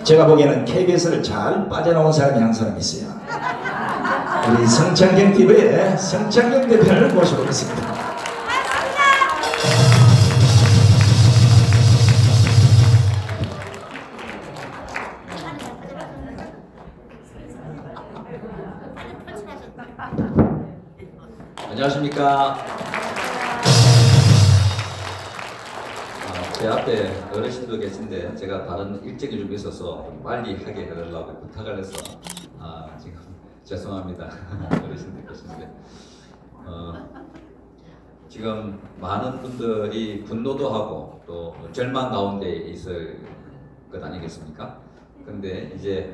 제가 보기에는 KBS를 잘 빠져나온 사람이 한 사람 있어요. 우리 성창경 TV의 성창경 대표를 모셔보겠습니다. 안녕하십니까. 제 앞에 어르신도 계신데 제가 다른 일정이 좀 있어서 좀 빨리 하게 해달라고 부탁을 해서 지금 죄송합니다. 어르신들 계신데 지금 많은 분들이 분노도 하고 또 절망 가운데 있을 것 아니겠습니까? 근데 이제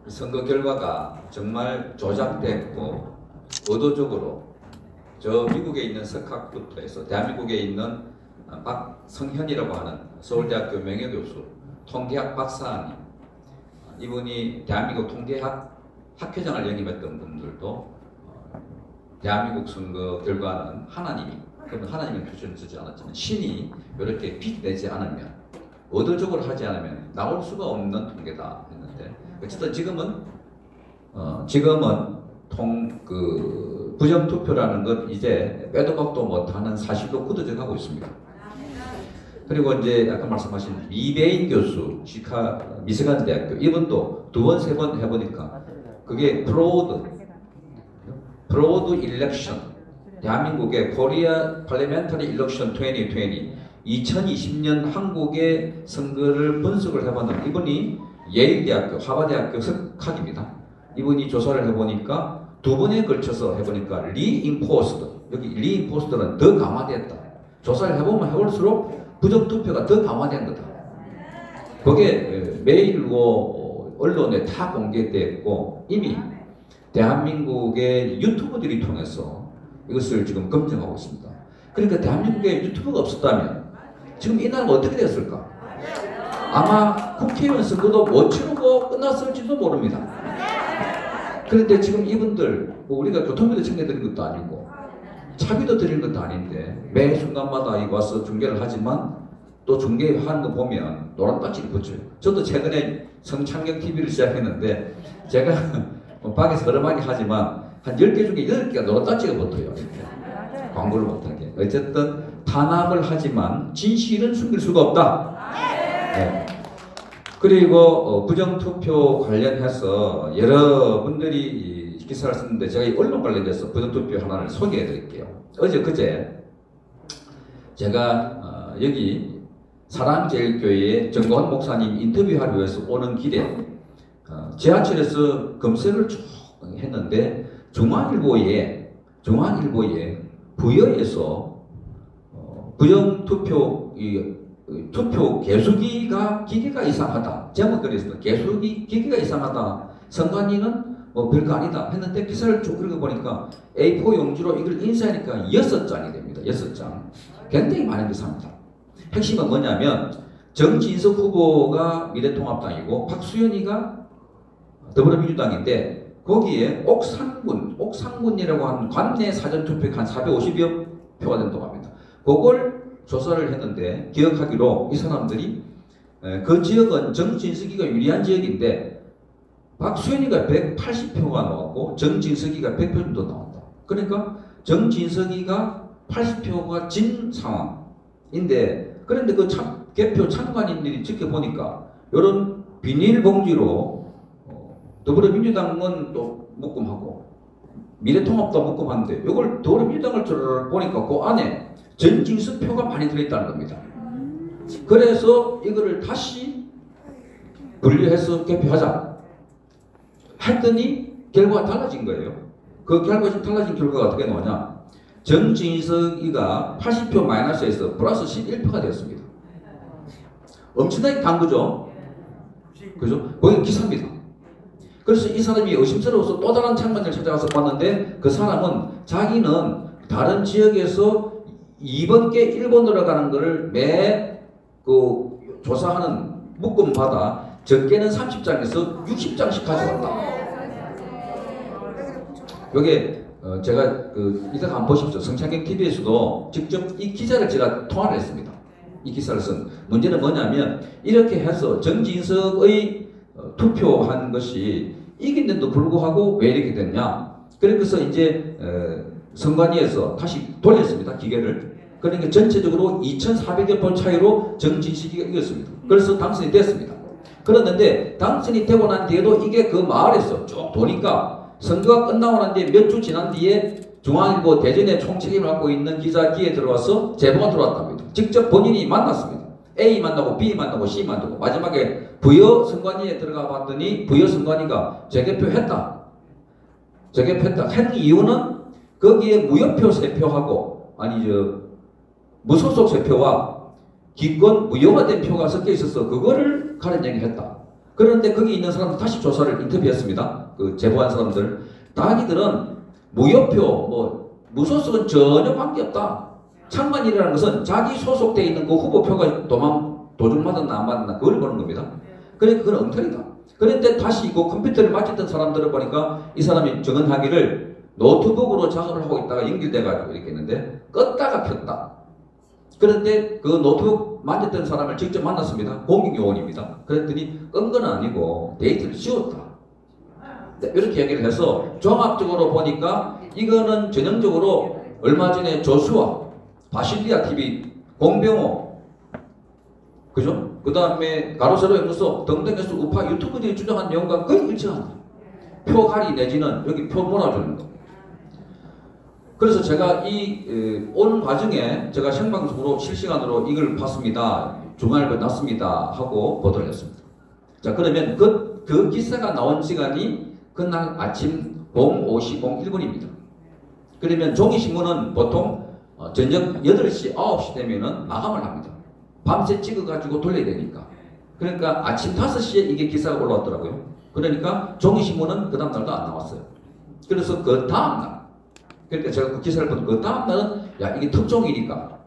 선거 결과가 정말 조작됐고 의도적으로 저 미국에 있는 석학부터 해서 대한민국에 있는 박성현이라고 하는 서울대학교 명예교수, 통계학 박사님, 이분이 대한민국 통계학 학회장을 영입했던 분들도 대한민국 선거 결과는 하나님이, 그러면 하나님의 표준을 쓰지 않았지만 신이 이렇게 빚내지 않으면, 의도적으로 하지 않으면 나올 수가 없는 통계다 했는데, 어쨌든 지금은 부정투표라는 것 이제 빼도 박도 못하는 사실로 굳어져 가고 있습니다. 그리고 이제 아까 말씀하신 이배인 교수, 미시간 대학교, 이분도 두 번, 세 번 해보니까 그게 프로드 일렉션, 대한민국의 코리아 팔리멘터리 일렉션 2020 2020년 한국의 선거를 분석을 해봤는 이분이 예일대학교, 하버드대학교 석학입니다. 이분이 조사를 해보니까 두 번에 걸쳐서 해보니까 리인포스드, 여기 리인포스드는 더 강화됐다. 조사를 해보면 해볼수록 부정투표가 더 강화된 거다. 그게 메일로 언론에 다 공개됐고 이미 대한민국의 유튜버들이 통해서 이것을 지금 검증하고 있습니다. 그러니까 대한민국에 유튜브가 없었다면 지금 이 나라가 어떻게 됐을까? 아마 국회의원 선거도 못 치르고 끝났을지도 모릅니다. 그런데 지금 이분들 우리가 교통비도 챙겨드린 것도 아니고 차비도 드린 것도 아닌데 매 순간마다 와서 중계를 하지만 또 중계하는 거 보면 노란 딱지를 붙여요. 저도 최근에 성창경 TV를 시작했는데 제가 밖에서 걸어가기 하지만 한 10개 중에 8개가 노란 딱지가 붙어요. 이렇게. 광고를 못하게. 어쨌든 탄압을 하지만 진실은 숨길 수가 없다. 네. 그리고 부정투표 관련해서 여러분들이 기사를 썼는데 제가 이 언론 관련돼서 부정투표 하나를 소개해 드릴게요. 그제 제가 여기 사랑제일교회의 정광훈 목사님 인터뷰하기 위해서 오는 길에 지하철에서 검색을 쭉 했는데 중앙일보에 부여에서 부정투표 투표 기계가 이상하다. 제목이 그랬습니다. 기계가 이상하다. 선관위는 별거 아니다 했는데 기사를 쭉 읽어보니까 A4 용지로 이걸 인쇄하니까 6장이 됩니다. 6장. 굉장히 많은 기사입니다. 핵심은 뭐냐면 정진석 후보가 미래통합당이고 박수현이가 더불어민주당인데 거기에 옥상군이라고 하는 관내 사전투표가 한 450여 표가 된다고 합니다. 그걸 조사를 했는데 기억하기로 이 사람들이 그 지역은 정진석이가 유리한 지역인데 박수현이가 180표가 나왔고 정진석이가 100표 정도 나왔다. 그러니까 정진석이가 80표가 진 상황인데 그런데 그 개표 참관인들이 지켜보니까 이런 비닐봉지로 더불어민주당은 또 묶음하고 미래통합도 묶음하는데 이걸 더불어민주당을 보니까 그 안에 정진석 표가 많이 들어있다는 겁니다. 그래서 이거를 다시 분류해서 개표하자 했더니 결과가 달라진 거예요. 그 결과가 달라진 결과가 어떻게 나오냐? 정진석이가 80표 마이너스에서 플러스 11표가 되었습니다. 엄청나게 간 거죠. 그죠? 거기 기사입니다. 그래서 이 사람이 의심스러워서 또 다른 창문을 찾아가서 봤는데 그 사람은 자기는 다른 지역에서 2번께 1번으로 가는 거를 조사하는 묶음 받아 적게는 30장에서 60장씩 가져간다. 요게 제가 이따가 한번 보십시오. 성창경 TV에서도 직접 이 기자를 제가 통화를 했습니다. 이 기사를 쓴 문제는 뭐냐면 이렇게 해서 정진석의 투표한 것이 이긴데도 불구하고 왜 이렇게 됐냐. 그래서 이제 선관위에서 다시 돌렸습니다. 기계를. 그러니까 전체적으로 2,400여 표 차이로 정진식이가 이겼습니다. 그래서 당선이 됐습니다. 그랬는데 당선이 되고 난 뒤에도 이게 그 마을에서 쭉 도니까 선거가 끝나고 난 뒤에 몇 주 지난 뒤에 중앙일보 대전의 총책임을 맡고 있는 기자기에 들어와서 제보가 들어왔답니다. 직접 본인이 만났습니다. A 만나고 B 만나고 C 만나고 마지막에 부여 선관위에 들어가 봤더니 부여 선관위가 재개표했다. 재개표했다. 한 이유는 거기에 무효표 3표하고 무소속 3표와 기권 무효화된 표가 섞여 있어서 그거를 가른 얘기했다. 그런데 거기 있는 사람들 다시 조사를 인터뷰했습니다. 그 제보한 사람들. 자기들은 무효표, 무소속은 전혀 관계없다. 창만이라는 것은 자기 소속돼 있는 그 후보표가 도중 맞았나 안 맞았나 그걸 보는 겁니다. 그러니까 그건 엉터리다. 그런데 다시 그 컴퓨터를 맞췄던 사람들을 보니까 이 사람이 정언하기를 노트북으로 작업을 하고 있다가 연결돼가지고 이렇게 했는데 껐다가 켰다. 그런데 그 노트북 만졌던 사람을 직접 만났습니다. 공익요원입니다. 그랬더니 끈 건 아니고 데이터를 지웠다. 이렇게 얘기를 해서 종합적으로 보니까 이거는 전형적으로 얼마 전에 조슈아, 바실리아 TV, 공병호, 그죠? 그 다음에 가로세로 연구소 등등에서 우파 유튜브들이 주장한 내용과 거의 일치한다. 표가리 내지는 여기 표 몰아주는 거. 그래서 제가 온 과정에 제가 생방송으로 실시간으로 이걸 봤습니다. 중앙일보에 났습니다. 하고 보도를 했습니다. 자, 그러면 그 기사가 나온 시간이 그날 아침 05시 01분입니다. 그러면 종이신문은 보통 저녁 8시, 9시 되면은 마감을 합니다. 밤새 찍어가지고 돌려야 되니까. 그러니까 아침 5시에 이게 기사가 올라왔더라고요. 그러니까 종이신문은 그 다음날도 안 나왔어요. 그래서 그 다음날, 그러니까 제가 그 기사를 보던 그 다음날은 야, 이게 특종이니까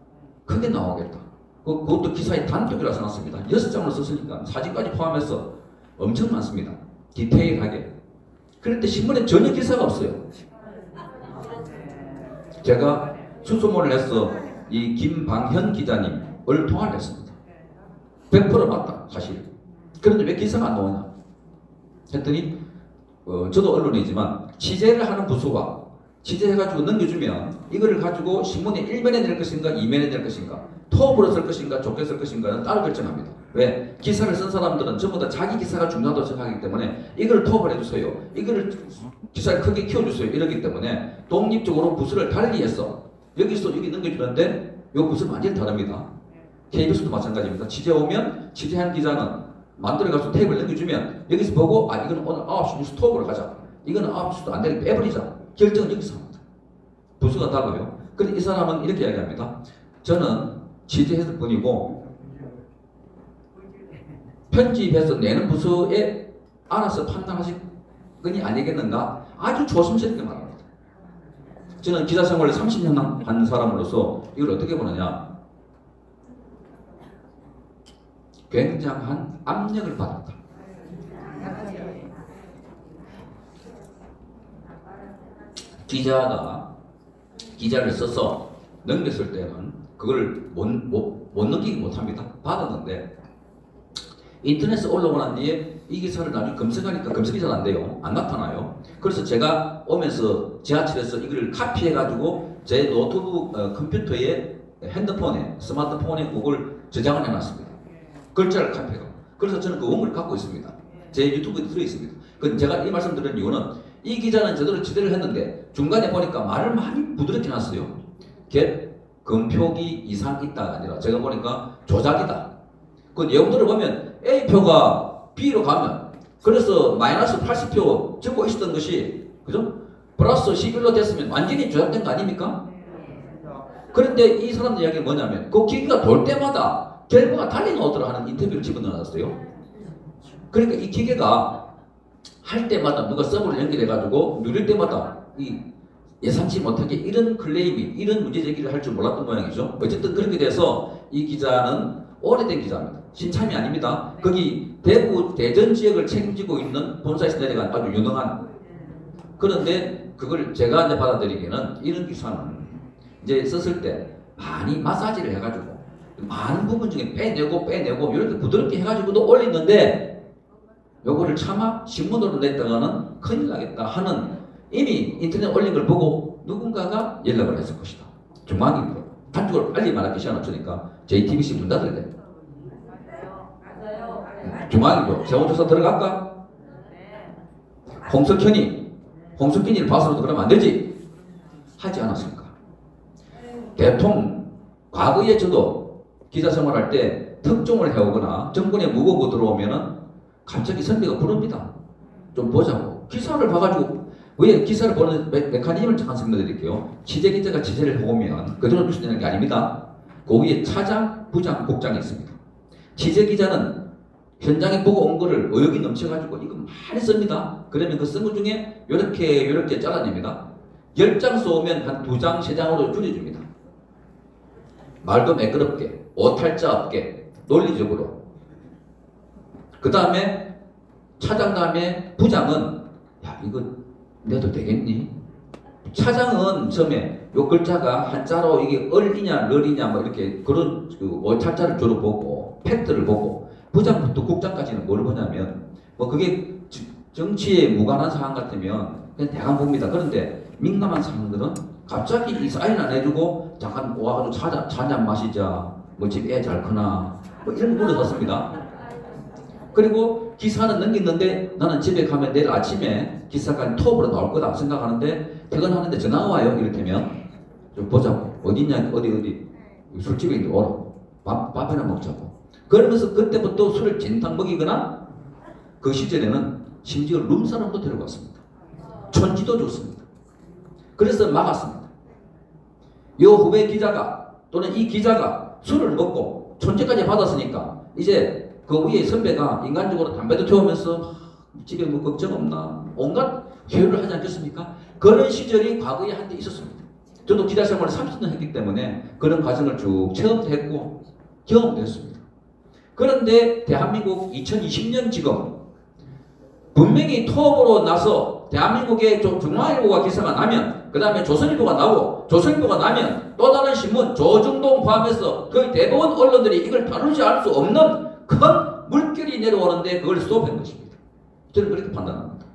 크게 나오겠다. 그것도 기사의 단독이라서 났습니다. 6장을 썼으니까 사진까지 포함해서 엄청 많습니다. 디테일하게. 그런데 신문에 전혀 기사가 없어요. 제가 수소문을 해서 이 김방현 기자님을 통화를 했습니다. 100% 맞다, 사실. 그런데 왜 기사가 안 나오냐? 했더니 저도 언론이지만 취재를 하는 부서가 취재해가지고 넘겨주면 이거를 가지고 신문에 1면에 낼 것인가 2면에 낼 것인가 톱으로 쓸 것인가 좁게 쓸 것인가는 따로 결정합니다. 왜? 기사를 쓴 사람들은 전부 다 자기 기사가 중요하다고 생각하기 때문에 이걸 톱을 해주세요. 이거를 기사를 크게 키워주세요. 이러기 때문에 독립적으로 부서를 달리해서 여기서 여기 넘겨주는데 이 부서는 완전히 다릅니다. KBS도 마찬가지입니다. 취재 오면 취재한 기자는 만들어가서 테이블 넘겨주면 여기서 보고 이거는 오늘 9시 뉴스 톱으로 가자. 이거는 9시도 안 되니까 빼버리자. 결정은 여기서 합니다. 부서가 달라요. 근데 이 사람은 이렇게 이야기합니다. 저는 취재했을 뿐이고 편집해서 내는 부서에 알아서 판단하실 건이 아니겠는가? 아주 조심스럽게 말합니다. 저는 기자 생활을 30년 한 사람으로서 이걸 어떻게 보느냐? 굉장한 압력을 받았다. 기자가 기자를 써서 넘겼을 때는 그걸 못 넘기기 못합니다. 받았는데 인터넷에 올라오고 난 뒤에 이 기사를 나중에 검색하니까 검색이 잘 안 돼요. 안 나타나요. 그래서 제가 오면서 지하철에서 이걸 카피해가지고 제 노트북 컴퓨터에 핸드폰에 스마트폰에 그걸 저장을 해놨습니다. 글자를 카피해가. 그래서 저는 그 원문을 갖고 있습니다. 제 유튜브에 들어있습니다. 그 제가 이 말씀 드리는 이유는 이 기자는 제대로 취재를 했는데 중간에 보니까 말을 많이 부드럽게 놨어요. 갭, 금표기 이상 있다가 아니라 제가 보니까 조작이다. 그 내용들을 보면 A표가 B로 가면 그래서 마이너스 80표 적고 있었던 것이 그죠? 플러스 11로 됐으면 완전히 조작된 거 아닙니까? 그런데 이 사람들 이야기는 뭐냐면 그 기계가 돌 때마다 결과가 달리 나오더라 하는 인터뷰를 집어넣어놨어요. 그러니까 이 기계가 할 때마다 누가 서버를 연결해가지고 누릴 때마다 이 예상치 못하게 이런 클레임이 이런 문제 제기를 할 줄 몰랐던 모양이죠. 어쨌든 그렇게 돼서 이 기자는 오래된 기자입니다. 신참이 아닙니다. 거기 대구 대전 지역을 책임지고 있는 본사에서 내려간 아주 유능한. 그런데 그걸 제가 이제 받아들이기에는 이런 기사는 이제 썼을 때 많이 마사지를 해가지고 많은 부분 중에 빼내고 이렇게 부드럽게 해가지고도 올리는데 요거를 차마 신문으로 냈다가는 큰일 나겠다 하는 이미 인터넷 올린 걸 보고 누군가가 연락을 했을 것이다. 중앙일보. 단축을 빨리 말하기 시간 없으니까 JTBC 문 닫을래. 중앙일보. 세워줘서 들어갈까? 홍석현이를 봐서도 그러면 안 되지. 하지 않았을까? 대통령 과거에 저도 기자 생활할 때 특종을 해오거나 정권에 무거운 거 들어오면은 갑자기 선배가 부릅니다. 좀 보자고. 기사를 봐가지고 왜 기사를 보는 메커니즘을 잠깐 설명드릴게요. 취재기자가 취재를 해오면 그대로 주시는 게 아닙니다. 그 위에 차장, 부장, 국장이 있습니다. 취재기자는 현장에 보고 온 거를 의욕이 넘쳐가지고 이거 많이 씁니다. 그러면 그 쓴 것 중에 요렇게 잘라냅니다. 10장 써오면 한 2장, 3장으로 줄여줍니다. 말도 매끄럽게, 오탈자 없게, 논리적으로. 그 다음에 차장 다음에 부장은 야 이거 내도 되겠니? 차장은 처음에 요 글자가 한자로 이게 을이냐 럴이냐 뭐 이렇게 그런 그 오탈자를 주로 보고 팩트를 보고 부장부터 국장까지는 뭘 보냐면 뭐 그게 정치에 무관한 사항 같으면 그냥 대강 봅니다. 그런데 민감한 사항들은 갑자기 이 사인 안 해주고 잠깐 와가지고 차잔 마시자 뭐 집 애 잘 크나 뭐 이런 거 물어봤습니다. 그리고 기사는 넘겼는데 나는 집에 가면 내일 아침에 기사가 톱으로 나올 거다 생각하는데 퇴근하는데 전화가 와요. 이렇게면 좀 보자고. 어디냐 어디 술집에 있는데 오라. 밥이나 먹자고. 그러면서 그때부터 술을 진탕 먹이거나 그 시절에는 심지어 룸사람도 데려갔습니다. 촌지도 줬습니다. 그래서 막았습니다. 이 후배 기자가 또는 이 기자가 술을 먹고 촌지까지 받았으니까 이제 그 위에 선배가 인간적으로 담배도 태우면서 집에 뭐 걱정 없나 온갖 회유를 하지 않겠습니까? 그런 시절이 과거에 한때 있었습니다. 저도 기자 생활을 30년 했기 때문에 그런 과정을 쭉 체험도 했고 경험도 했습니다. 그런데 대한민국 2020년 지금 분명히 토업으로 나서 대한민국의 중앙일보가 기사가 나면 그 다음에 조선일보가 나오고 조선일보가 나면 또 다른 신문 조중동 포함해서 거의 대부분 언론들이 이걸 다루지 않을 수 없는 큰 물결이 내려오는데 그걸 스톱한 것입니다. 저는 그렇게 판단합니다.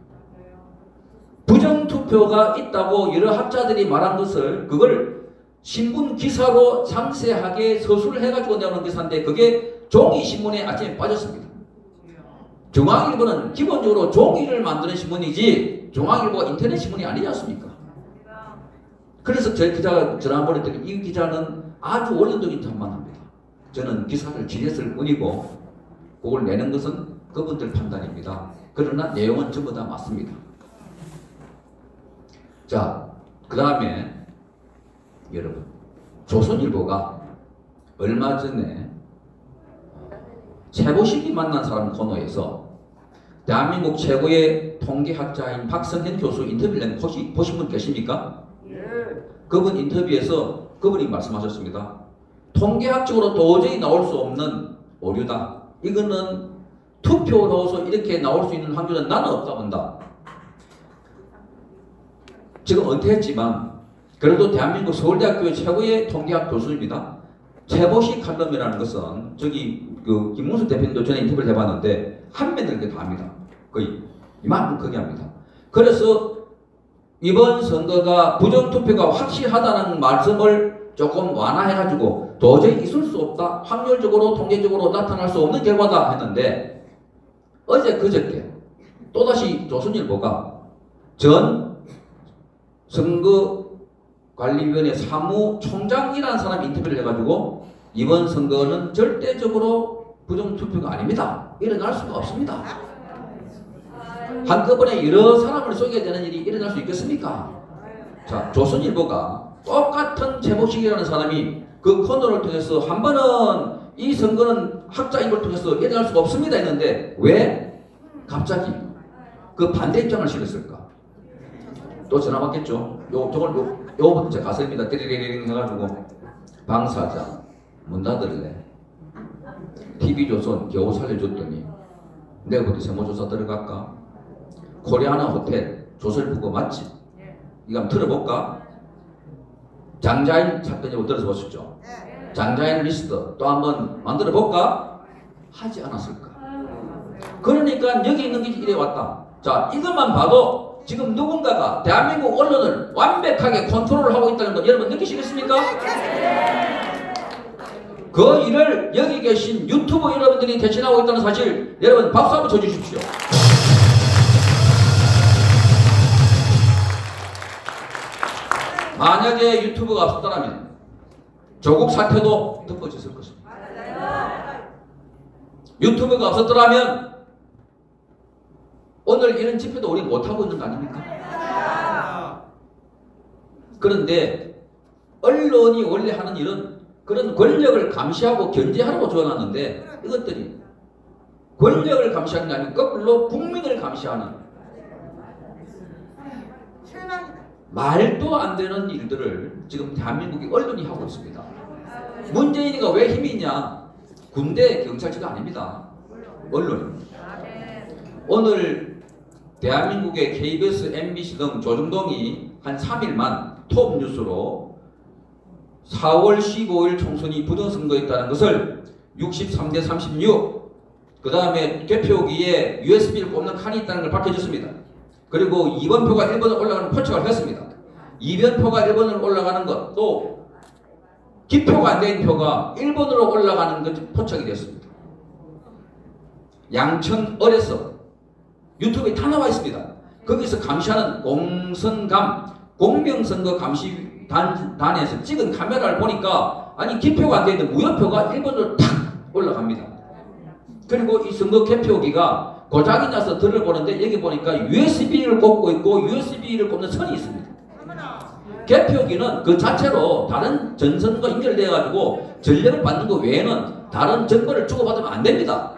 부정투표가 있다고 여러 학자들이 말한 것을 그걸 신문 기사로 상세하게 서술을 해가지고 내오는 기사인데 그게 종이신문에 아침에 빠졌습니다. 중앙일보는 기본적으로 종이를 만드는 신문이지 중앙일보가 인터넷 신문이 아니지 않습니까? 그래서 저희 기자가 전화 보냈더니 이 기자는 아주 원론적인 답만 합니다. 저는 기사를 지냈을 뿐이고 그걸 내는 것은 그분들 판단입니다. 그러나 내용은 전부 다 맞습니다. 자, 그 다음에 여러분 조선일보가 얼마 전에 최보식이 만난 사람 코너에서 대한민국 최고의 통계학자인 박성현 교수 인터뷰를 보신 분 계십니까? 그분 인터뷰에서 그분이 말씀하셨습니다. 통계학적으로 도저히 나올 수 없는 오류다. 이거는 투표로서 이렇게 나올 수 있는 확률은 나는 없다 본다. 지금 은퇴했지만 그래도 대한민국 서울대학교의 최고의 통계학 교수입니다. 최보식 칼럼이라는 것은 저기 그 김문수 대표님도 전에 인터뷰를 해봤는데 한 면을 이렇게 다 합니다. 거의 이만큼 크게 합니다. 그래서 이번 선거가 부정투표가 확실하다는 말씀을 조금 완화해가지고 도저히 있을 수 없다. 확률적으로 통계적으로 나타날 수 없는 결과다 했는데 어제 그저께 또다시 조선일보가 전 선거관리위원회 사무총장이라는 사람이 인터뷰를 해가지고 이번 선거는 절대적으로 부정투표가 아닙니다. 일어날 수가 없습니다. 한꺼번에 여러 사람을 쏘게 되는 일이 일어날 수 있겠습니까? 자, 조선일보가 똑같은 최보식이라는 사람이 그 코너를 통해서 한 번은 이 선거는 학자인 걸 통해서 일어날 수가 없습니다 했는데 왜 갑자기 그 반대 입장을 실었을까? 또 전화 받겠죠? 요거부터 제가 가설입니다. 띠리리링 해가지고 방사장 문 닫을래? TV조선 겨우 살려줬더니 내일부터 세무조사 들어갈까? 코리아나 호텔 조선일보 맞지? 이거 한번 들어볼까? 장자인 사건이라고 들어서 보십시오. 장자인 리스트 또 한번 만들어 볼까? 하지 않았을까? 그러니까 여기 있는 게 이래 왔다. 자, 이것만 봐도 지금 누군가가 대한민국 언론을 완벽하게 컨트롤을 하고 있다는 거 여러분 느끼시겠습니까? 그 일을 여기 계신 유튜버 여러분들이 대신하고 있다는 사실 여러분 박수 한번 쳐주십시오. 만약에 유튜브가 없었다면 조국 사태도 덮어졌을 것입니다. 유튜브가 없었더라면 오늘 이런 집회도 우리 못하고 있는 거 아닙니까? 그런데 언론이 원래 하는 일은 그런 권력을 감시하고 견제하라고 주어놨는데 이것들이 권력을 감시하는 게 아니고 거꾸로 국민을 감시하는 말도 안 되는 일들을 지금 대한민국의 언론이 하고 있습니다. 문재인이가 왜 힘이 있냐? 군대, 경찰치가 아닙니다. 언론입니다. 오늘 대한민국의 KBS, MBC 등 조중동이 한 3일만 톱뉴스로 4월 15일 총선이 부정선거였다는 것을 63대 36, 그 다음에 개표기에 USB를 꼽는 칸이 있다는 걸 밝혀졌습니다. 그리고 2번표가 1번으로 올라가는 포착을 했습니다. 2번표가 1번으로 올라가는 것, 또 기표가 안 된 표가 1번으로 올라가는 것이 포착이 됐습니다. 양천 어뢰서 유튜브에 다 나와 있습니다. 거기서 감시하는 공선감, 공명선거 감시단에서 찍은 카메라를 보니까 아니 기표가 안 돼 있는 무효표가 1번으로 탁 올라갑니다. 그리고 이 선거 개표기가 고장이 나서 들어보는데 여기 보니까 USB를 꼽고 있고 USB를 꼽는 선이 있습니다. 개표기는 그 자체로 다른 전선과 연결되어 가지고 전력을 받는 것 외에는 다른 정보를 주고받으면 안 됩니다.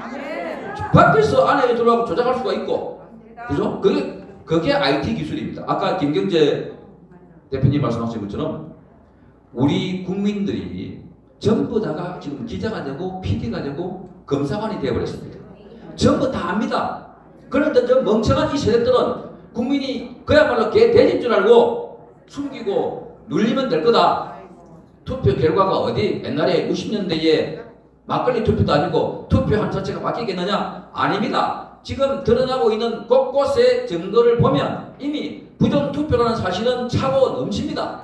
밖에서 안에 들어가고 조작할 수가 있고, 그죠? 그게 IT 기술입니다. 아까 김경재 대표님 말씀하신 것처럼 우리 국민들이 전부 다가 지금 기자가 되고 PD가 되고 검사관이 되어버렸습니다. 전부 다 압니다. 그런데 저 멍청한 이 세력들은 국민이 그야말로 개 돼지인 줄 알고 숨기고 눌리면 될 거다. 투표 결과가 어디 옛날에 60년대에 막걸리 투표도 아니고 투표함 자체가 바뀌겠느냐? 아닙니다. 지금 드러나고 있는 곳곳의 증거를 보면 이미 부정투표라는 사실은 차고 넘칩니다.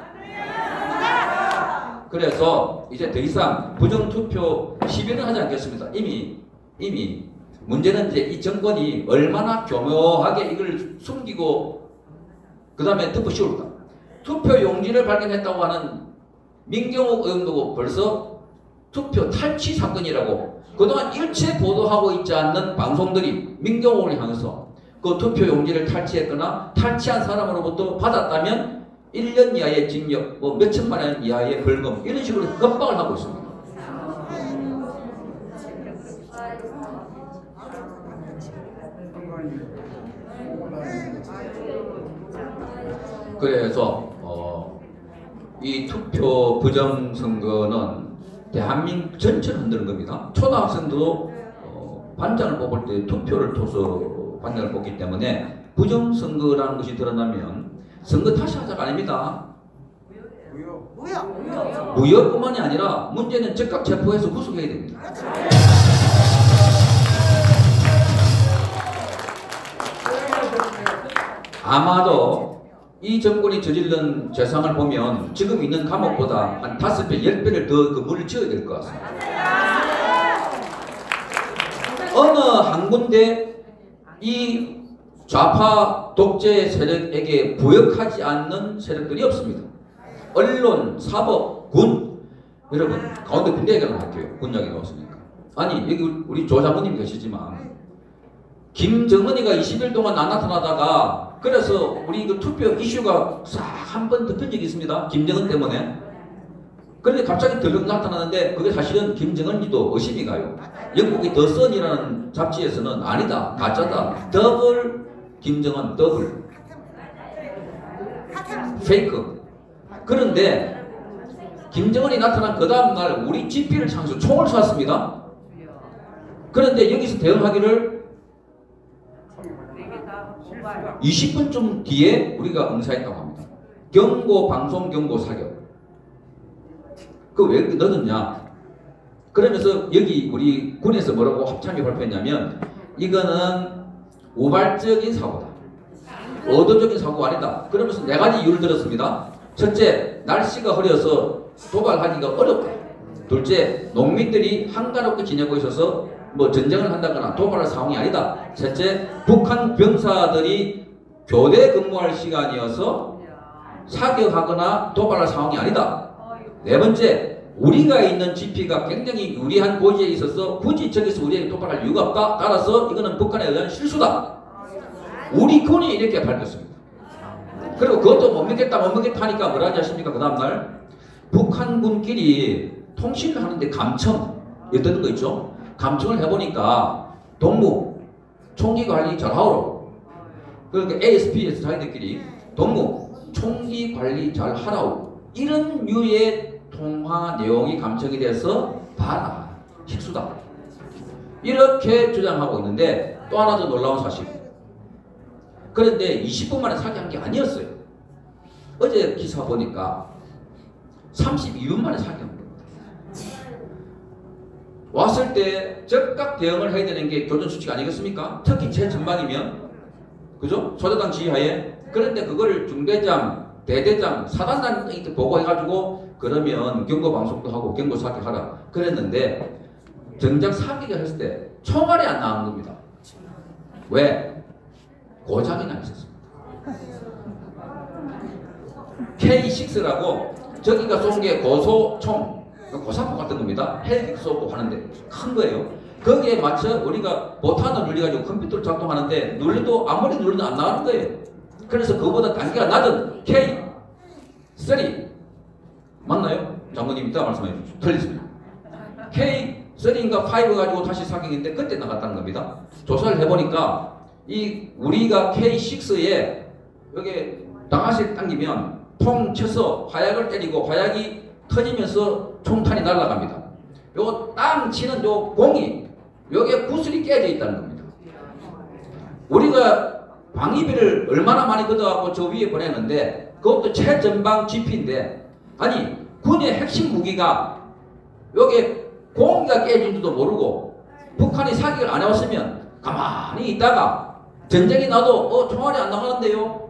그래서 이제 더 이상 부정투표 시비는 하지 않겠습니다. 이미 문제는 이제 이 정권이 얼마나 교묘하게 이걸 숨기고 그 다음에 덮어 씌울까. 투표 용지를 발견했다고 하는 민경욱 의원도 벌써 투표 탈취 사건이라고 그동안 일체 보도하고 있지 않는 방송들이 민경욱을 향해서 그 투표 용지를 탈취했거나 탈취한 사람으로부터 받았다면 1년 이하의 징역, 뭐 몇천만 원 이하의 벌금 이런 식으로 겁박을 하고 있습니다. 그래서 이 투표 부정선거는 대한민국 전체를 흔드는 겁니다. 초등학생도 반장을 뽑을 때 투표를 통해서 반장을 뽑기 때문에 부정선거라는 것이 드러나면 선거 다시 하자가 아닙니다. 무효뿐만이 아니라 문제는 즉각 체포해서 구속해야 됩니다. 아마도 이 정권이 저지른 죄상을 보면 지금 있는 감옥보다 한 5배, 10배를 더 건물을 지어야 될 것 같습니다. 어느 한 군데 이 좌파 독재 세력에게 부역하지 않는 세력들이 없습니다. 언론, 사법, 군. 여러분 가운데 군대 얘기를 할게요. 군 이야기 나왔으니까. 아니 여기 우리 조 장모님 계시지만 김정은이가 20일 동안 안 나타나다가 그래서 우리 그 투표 이슈가 싹 한 번 덮인 적이 있습니다. 김정은 때문에. 그런데 갑자기 들럭 나타나는데 그게 사실은 김정은이도 의심이 가요. 영국의 더 선이라는 잡지에서는 아니다, 가짜다, 더블 김정은, 더블 페이크. 그런데 김정은이 나타난 그 다음날 우리 GP를 향해서 총을 쐈습니다. 그런데 여기서 대응하기를 20분쯤 뒤에 우리가 응사했다고 합니다. 경고, 방송 경고 사격. 그 왜 넣었냐? 그러면서 여기 우리 군에서 뭐라고 합참이 발표했냐면 이거는 우발적인 사고다. 의도적인 사고가 아니다. 그러면서 네 가지 이유를 들었습니다. 첫째, 날씨가 흐려서 도발하기가 어렵다. 둘째, 농민들이 한가롭게 지내고 있어서 뭐 전쟁을 한다거나 도발할 상황이 아니다. 셋째, 북한 병사들이 교대 근무할 시간이어서 사격하거나 도발할 상황이 아니다. 네 번째, 우리가 있는 GP가 굉장히 유리한 고지에 있어서 굳이 저기서 우리에게 도발할 이유가 없다. 따라서 이거는 북한에 의한 실수다. 우리 군이 이렇게 밝혔습니다. 그리고 그것도 못 믿겠다 하니까 뭐라 하지 않습니까? 그 다음날 북한군끼리 통신을 하는데 감청 어떤 거 있죠? 감청을 해보니까 동무 총기 관리 잘하오로, 그러니까 ASP에서 자기들끼리 동무 총기 관리 잘하라고, 이런 류의 통화 내용이 감청이 돼서 봐라 실수다 이렇게 주장하고 있는데, 또 하나 더 놀라운 사실, 그런데 20분 만에 사기한 게 아니었어요. 어제 기사 보니까 32분 만에 사기한 겁니다. 왔을 때 즉각 대응을 해야 되는 게 교전 수칙 아니겠습니까? 특히 최전방이면, 그죠? 소대당 지휘하에. 그런데 그거를 중대장, 대대장, 사단장 이렇게 보고해가지고 그러면 경고 방송도 하고 경고 사격하라 그랬는데, 정작 사격을 했을 때 총알이 안 나온 겁니다. 왜? 고장이 나 있었습니다. K6라고 저기가 쏜 게 고소총, 고사포 같은 겁니다. 헬기 쏘고 하는데 큰 거예요. 거기에 맞춰 우리가 보탄을 눌려가지고 컴퓨터를 작동하는데 눌려도 아무리 눌러도 안 나가는 거예요. 그래서 그보다 단계가 낮은 K3 맞나요? 장군님 이따 말씀해 주십시오. 틀렸습니다. K3인가 5 가지고 다시 사격인데 그때 나갔다는 겁니다. 조사를 해보니까 이 우리가 K6에 여기 당화실 당기면 통 쳐서 화약을 때리고 화약이 터지면서 총탄이 날아갑니다. 요거 땅 치는 요 공이 요게 구슬이 깨져 있다는 겁니다. 우리가 방위비를 얼마나 많이 걷어갖고 저 위에 보내는데 그것도 최전방 GP인데, 아니 군의 핵심 무기가 요게 공기가 깨진지도 모르고 북한이 사격을 안 해왔으면 가만히 있다가 전쟁이 나도 총알이 안 나가는데요.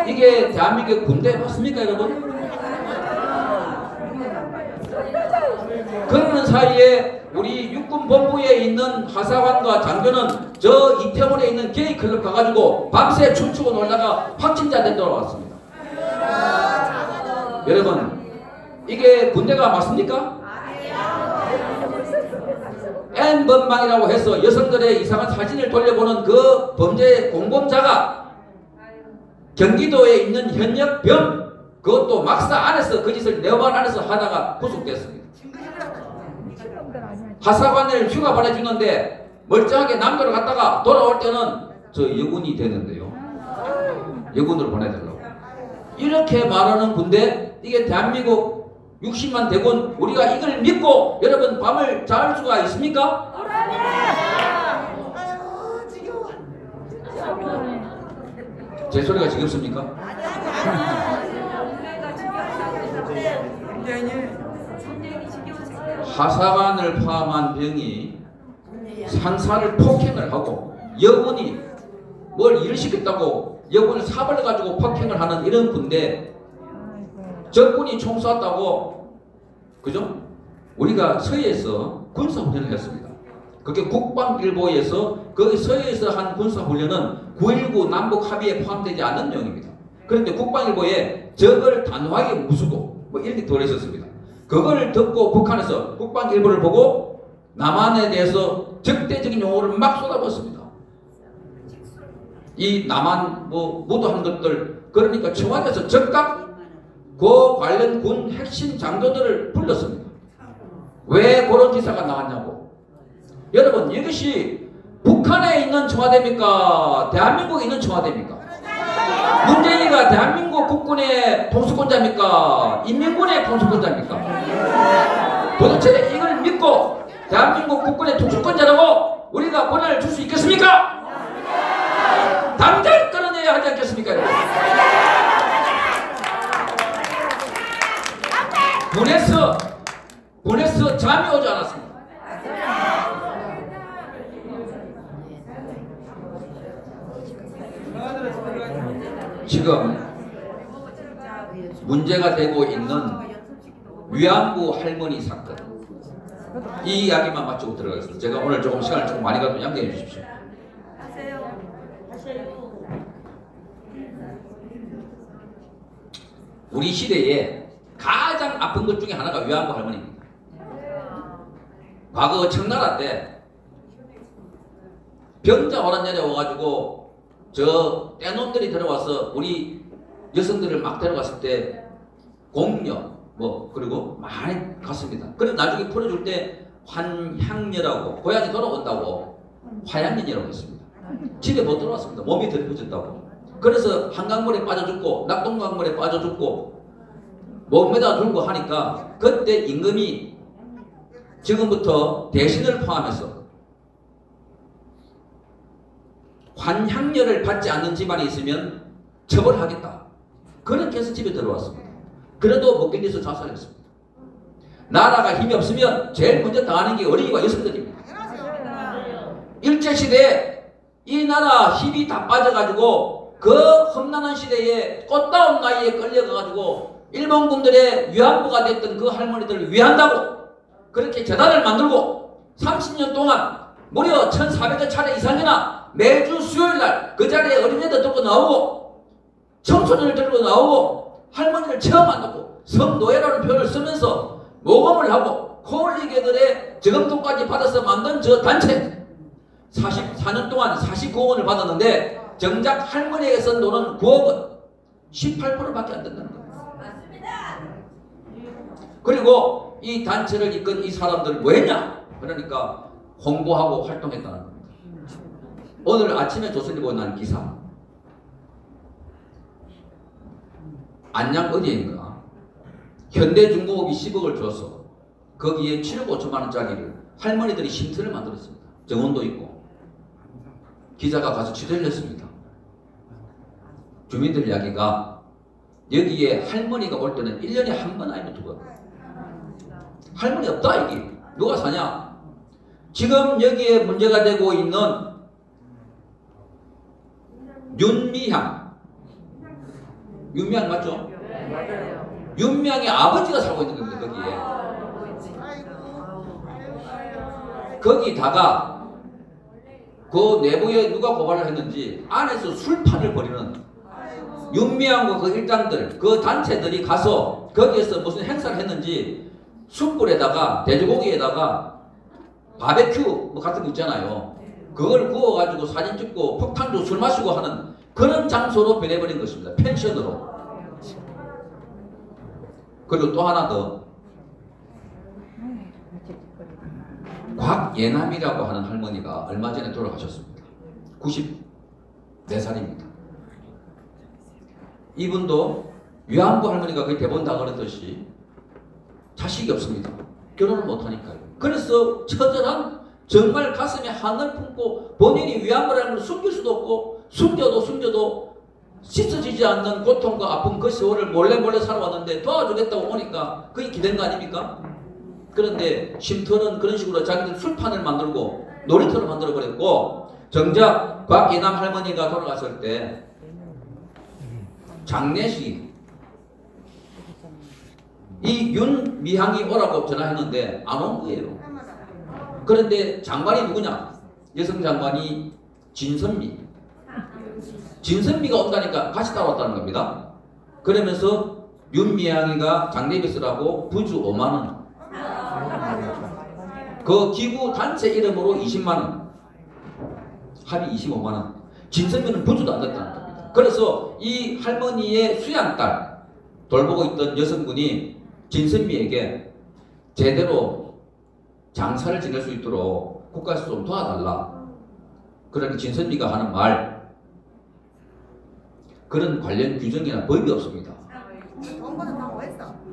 이게 대한민국 군대 맞습니까 여러분? 그러는 사이에 우리 육군본부에 있는 하사관과 장교는 저 이태원에 있는 게이클럽 가가지고 밤새 춤추고 놀다가 확진자 돌아왔습니다. 여러분 이게 군대가 맞습니까? N번방이라고 해서 여성들의 이상한 사진을 돌려보는 그 범죄의 공범자가 경기도에 있는 현역병, 그것도 막사 안에서 그 짓을 내반 안에서 하다가 구속됐습니다. 하사관을 휴가 보내주는데 멀쩡하게 남도를 갔다가 돌아올 때는 저 여군이 되는데요. 여군으로 보내달라고. 이렇게 말하는 군대, 이게 대한민국 60만 대군, 우리가 이걸 믿고 여러분 밤을 잘 수가 있습니까? 제 소리가 지겹습니까? 하사관을 포함한 병이 상사를 폭행을 하고 여군이 뭘 일을 시켰다고 여군을 사발해가지고 폭행을 하는 이런 군대, 적군이 총 쐈다고, 그죠? 우리가 서해에서 군사훈련을 했습니다. 그게 국방일보에서 거기 서해에서 한 군사훈련은 9.19 남북 합의에 포함되지 않는 내용입니다. 그런데 국방일보에 적을 단호하게 무수고 뭐 이렇게 들어있었습니다. 그걸 듣고 북한에서 국방일보를 보고 남한에 대해서 적대적인 용어를 막 쏟아붓습니다. 이 남한 뭐 무도한 것들, 그러니까 청와대에서 즉각 그 관련 군 핵심 장교들을 불렀습니다. 왜 그런 기사가 나왔냐고. 여러분 이것이 북한에 있는 청와대입니까? 대한민국에 있는 청와대입니까? 문재인이가 대한민국 국군의 통수권자입니까? 인민군의 통수권자입니까? 도대체 이걸 믿고 대한민국 국군의 통수권자라고 우리가 권한을 줄 수 있겠습니까? 당장 끊어내야 하지 않겠습니까? 보내서 잠이 오지 않았습니다. 지금 문제가 되고 있는 위안부 할머니 사건, 이 이야기만 마치고 들어가겠습니다. 제가 오늘 조금 시간을 조금 많이 갖고 양해해 주십시오. 우리 시대에 가장 아픈 것 중에 하나가 위안부 할머니입니다. 과거 청나라 때 병자 호란년에 와가지고 저 떼놈들이 들어와서 우리 여성들을 막 데려갔을 때 공녀 뭐 그리고 많이 갔습니다. 그리고 나중에 풀어줄 때 환향녀라고 고향이 돌아온다고 화양년이라고 했습니다. 집에 못 들어왔습니다. 몸이 더러워졌다고. 그래서 한강물에 빠져 죽고 낙동강물에 빠져 죽고 몸에다 들고 하니까 그때 임금이 지금부터 대신을 포함해서 환향녀를 받지 않는 집안이 있으면 처벌하겠다. 그렇게 해서 집에 들어왔습니다. 그래도 못 견디서 자살했습니다. 나라가 힘이 없으면 제일 먼저 당하는 게 어린이와 여성들입니다. 일제시대에 이 나라 힘이 다 빠져가지고 그 험난한 시대에 꽃다운 나이에 끌려가가지고 일본군들의 위안부가 됐던 그 할머니들을 위한다고 그렇게 재단을 만들고 30년 동안 무려 1,400여 차례 이상이나 매주 수요일날 그 자리에 어린애들 들고 나오고 청소년을 들고 나오고 할머니를 체험한다고 성노예라는 표현을 쓰면서 모금을 하고 코올리개들의 저금통까지 받아서 만든 저 단체 44년 동안 49억원을 받았는데 정작 할머니에게 쓴 돈은 9억원 18%밖에 안 된다는 겁니다. 그리고 이 단체를 이끈 이 사람들 뭐했냐? 그러니까 홍보하고 활동했다는 겁니다. 오늘 아침에 조선일보에 난 기사 안양 어디인가 현대중공업이 10억을 줘서 거기에 7억 5천만 원짜리를 할머니들이 쉼터를 만들었습니다. 정원도 있고. 기자가 가서 취재를 했습니다. 주민들 이야기가 여기에 할머니가 올 때는 1년에 한 번 아니면 두 번. 할머니 없다 여기. 누가 사냐? 지금 여기에 문제가 되고 있는 윤미향. 윤미향 맞죠? 윤미향의 아버지가 살고 있는 겁니다. 거기에. 거기다가 그 내부에 누가 고발을 했는지 안에서 술판을 벌이는 윤미향과 그 일당들, 그 단체들이 가서 거기에서 무슨 행사를 했는지 숯불에다가 돼지고기에다가 바베큐 뭐 같은 거 있잖아요. 그걸 구워가지고 사진 찍고 폭탄도 술 마시고 하는 그런 장소로 변해버린 것입니다. 펜션으로. 그리고 또 하나 더. 곽예남이라고 하는 할머니가 얼마 전에 돌아가셨습니다. 94살입니다. 이분도 위안부 할머니가 거의 대본 다 그랬듯이 자식이 없습니다. 결혼을 못하니까요. 그래서 처절한 정말 가슴에 한을 품고 본인이 위안부라는 걸 숨길 수도 없고 숨겨도 씻어지지 않는 고통과 아픔 그 세월을 몰래 살아왔는데 도와주겠다고 오니까 그게 기댄 거 아닙니까? 그런데 쉼터는 그런 식으로 자기들 술판을 만들고 놀이터를 만들어버렸고 정작 곽예남 할머니가 돌아갔을 때 장례식 이 윤미향이 오라고 전화했는데 안 온 거예요. 그런데 장관이 누구냐? 여성 장관이 진선미가 온다니까 같이 따라왔다는 겁니다. 그러면서 윤미향이가 장례비 쓰라고 부주 5만원 그 기구 단체 이름으로 20만원 합의 25만원 진선미는 부주도 안 냈다는 겁니다. 그래서 이 할머니의 수양딸 돌보고 있던 여성분이 진선미에게 제대로 장사를 지낼 수 있도록 국가에서 좀 도와달라. 그러니 진선미가 하는 말 그런 관련 규정이나 법이 없습니다.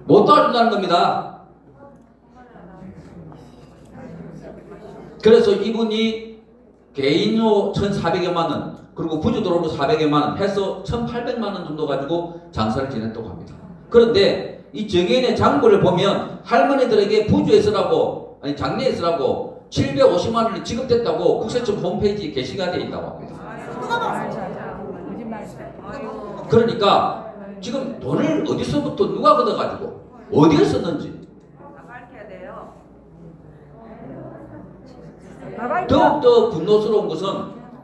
못 도와준다는 겁니다. 그래서 이분이 개인료 1,400여만원 그리고 부주도로로 400여만원 해서 1,800만원 정도 가지고 장사를 지냈다고 합니다. 그런데 이 정해인의 장부를 보면 할머니들에게 부주에 쓰라고 아니 장례에 쓰라고 750만 원이 지급됐다고 국세청 홈페이지에 게시가 되어 있다고 합니다. 그러니까 지금 돈을 어디서부터 누가 걷어가지고 어디에 썼는지 더욱더 분노스러운 것은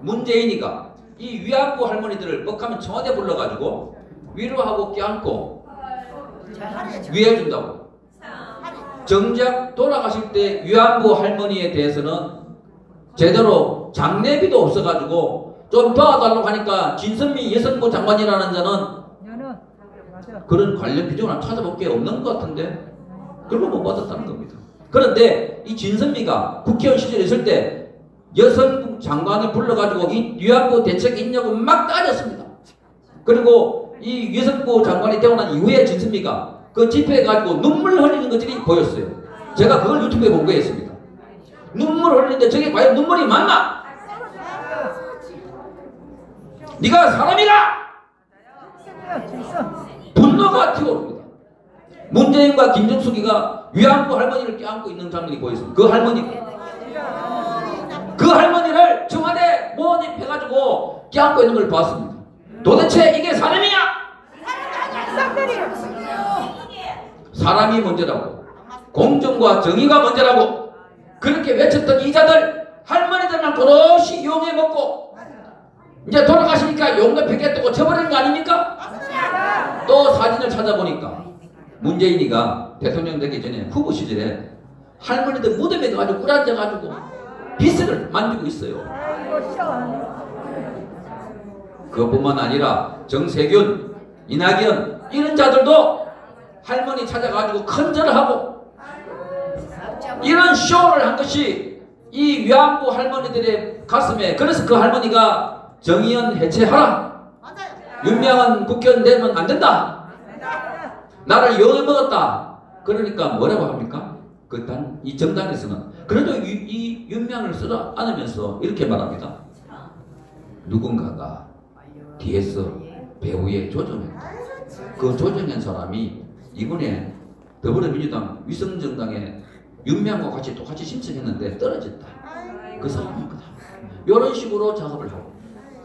문재인이가 이 위안부 할머니들을 뻑하면 청와대 불러가지고 위로하고 껴안고 위해준다고. 정작 돌아가실 때 위안부 할머니에 대해서는 제대로 장례비도 없어가지고 좀 도와달라고 하니까 진선미 여성부 장관이라는 자는 그런 관련 비중을 찾아볼 게 없는 것 같은데 그걸 못 받았다는 겁니다. 그런데 이 진선미가 국회의원 시절에 있을 때 여성부 장관을 불러가지고 이 위안부 대책이 있냐고 막 따졌습니다. 그리고 이 여성부 장관이 되고 난 이후에 진선미가 그 집회에 가지고 눈물 흘리는 것들이 보였어요. 제가 그걸 유튜브에 공개했습니다. 눈물 흘리는데 저게 과연 눈물이 맞나? 네가 사람이가? 분노가 튀어오릅니다. 문재인과 김정숙이가 위안부 할머니를 껴안고 있는 장면이 보였습니다. 그 할머니를 청와대 모집해가지고 껴안고 있는 걸 봤습니다. 도대체 이게 사람이냐? 사람이 문제라고, 공정과 정의가 문제라고 그렇게 외쳤던 이자들 할머니들만 도로시 이용해 먹고 이제 돌아가시니까 용납했겠다고 쳐버리는 거 아닙니까? 또 사진을 찾아보니까 문재인이가 대통령 되기 전에 후보 시절에 할머니들 무덤에 가지고 꿇어앉아가지고 비스를 만지고 있어요. 그것뿐만 아니라 정세균, 이낙연 이런 자들도 할머니 찾아가지고 큰절을 하고 이런 쇼를 한 것이 이 위안부 할머니들의 가슴에. 그래서 그 할머니가 정의연 해체하라, 윤명은 국회의원 되면 안 된다, 나를 욕먹었다. 그러니까 뭐라고 합니까? 이 정당에서는 그래도 이 윤명을 쓰라 않으면서 이렇게 말합니다. 누군가가 뒤에서 배후에 조정했다. 그 조정한 사람이 이번에 더불어민주당 위성정당에 윤명과 같이 똑같이 신청했는데 떨어졌다. 그 사람인 거다. 이런 식으로 작업을 하고,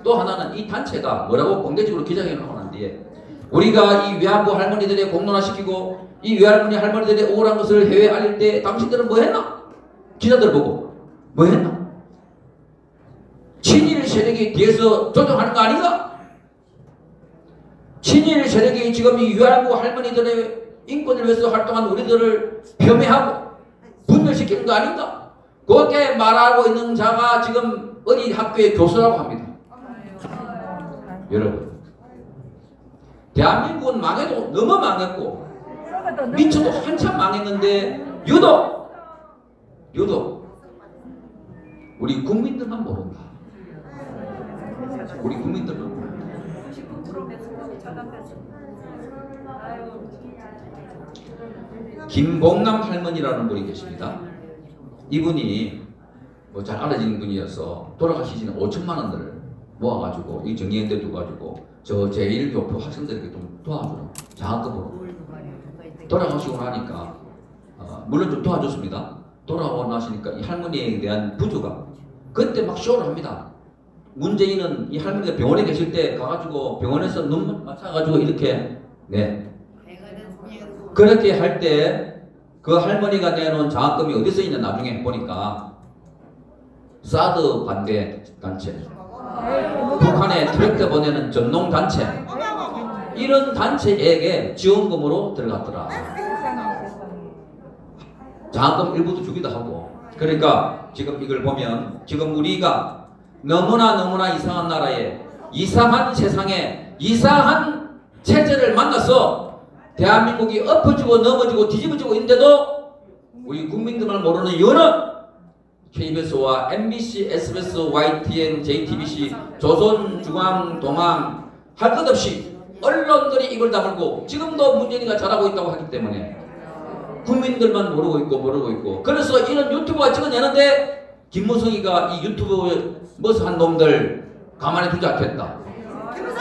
또 하나는 이 단체가 뭐라고 공개적으로 기자회견을 하고 난 뒤에 우리가 이 위안부 할머니들의 공론화시키고 이 위안부 할머니들의 억울한 것을 해외에 알릴 때 당신들은 뭐 했나? 기자들 보고 뭐 했나? 친일 세력이 뒤에서 조정하는 거 아닌가? 친일 세력이 지금 이 위안부 할머니들의 인권을 위해서 활동한 우리들을 폄훼하고 분열시키는 거 아닌가? 그렇게 말하고 있는 자가 지금 어디 학교의 교수라고 합니다. 여러분, 대한민국은 망해도 너무 망했고 미쳐도 한참 망했는데 유독 우리 국민들만 모른다. 우리 국민들만 모른다. 김봉남 할머니라는 분이 계십니다. 이분이 뭐 잘 알아지는 분이어서 돌아가시기 전에 5천만 원들을 모아가지고 이 정의연대 두가지고 저 제1교포 학생들에게 좀 도와주는 장학금으로 돌아가시고 나니까 물론 좀 도와줬습니다. 돌아오고 나시니까 이 할머니에 대한 부주가 그때 막 쇼를 합니다. 문재인은 이 할머니가 병원에 계실 때 가가지고 병원에서 눈 맞춰가지고 이렇게 그렇게 할 때 그 할머니가 내놓은 장학금이 어디서 있냐 나중에 보니까 사드 반대 단체, 북한에 트랙터 보내는 전농 단체, 이런 단체에게 지원금으로 들어갔더라. 장학금 일부도 주기도 하고. 그러니까 지금 이걸 보면 지금 우리가 너무나 이상한 나라에 이상한 세상에 이상한 체제를 만나서 대한민국이 엎어지고 넘어지고 뒤집어지고 있는데도 우리 국민들만 모르는 여러 KBS와 MBC, SBS, YTN, JTBC, 조선중앙, 동암 할 것 없이 언론들이 입을 다물고 지금도 문재인이가 잘하고 있다고 하기 때문에 국민들만 모르고 있고 그래서 이런 유튜브가 찍어내는데 김무성이가 이 유튜브 머스한 놈들 가만히 두지 않겠다.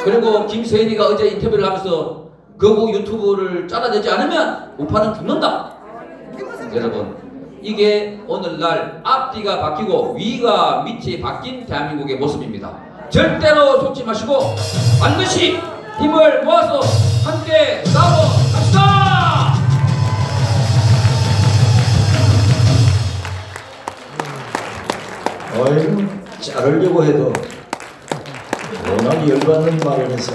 그리고 김세인이가 어제 인터뷰를 하면서 거부 유튜브를 잘라내지 않으면 우파는 죽는다. 여러분, 이게 오늘날 앞뒤가 바뀌고 위가 밑이 바뀐 대한민국의 모습입니다. 절대로 속지 마시고 반드시 힘을 모아서 함께 싸워 갑시다. 어이, 자르려고 해도 워낙 열받는 말을 해서